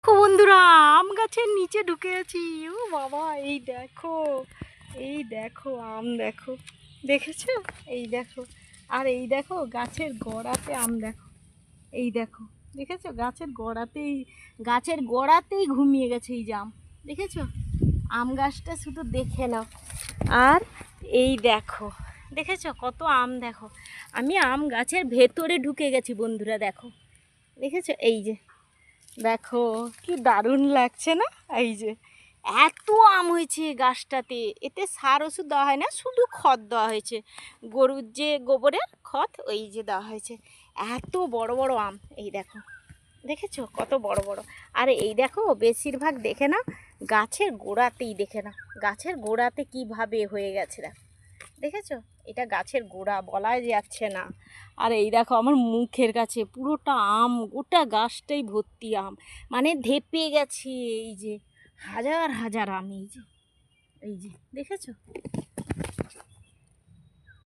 বন্ধুরা, আম গাছের নিচে ঢুকে আছি। ও বাবা, এই দেখো, এই দেখো আম, দেখো, দেখেছো? এই দেখো, আর এই দেখো গাছের গোড়াতে আম, দেখো, এই দেখো, দেখেছো? গাছের গোড়াতেই ঘুমিয়ে গেছে এই যে আম, দেখেছো? আম গাছটা শুধু দেখে নাও। আর এই দেখো, দেখেছো কত আম? দেখো, আমি আম গাছের ভেতরে ঢুকে গেছি বন্ধুরা, দেখো, দেখেছো? এই যে দেখো, কি দারুণ লাগছে না? এই যে এত আম হয়েছে গাছটাতে, এতে সার ওষুধ দেওয়া হয় না, শুধু খড় দেওয়া হয়েছে, গরুর যে গোবরের খড়, ওই যে দেওয়া হয়েছে। এত বড় বড় আম, এই দেখো, দেখেছো কত বড় বড়? আর এই দেখো, বেশিরভাগ দেখে না গাছের গোড়াতেই, দেখে না গাছের গোড়াতে কিভাবে হয়ে গেছে, দেখো, দেখেছো? এটা গাছের গোড়া, বলা যাচ্ছে না। আর এই দেখো আমার মুখের কাছে পুরোটা আম, গোটা গাছটাই ভর্তি আম, মানে ধেপে গেছে। এই যে হাজার হাজার আম, এই যে, এই যে দেখেছো?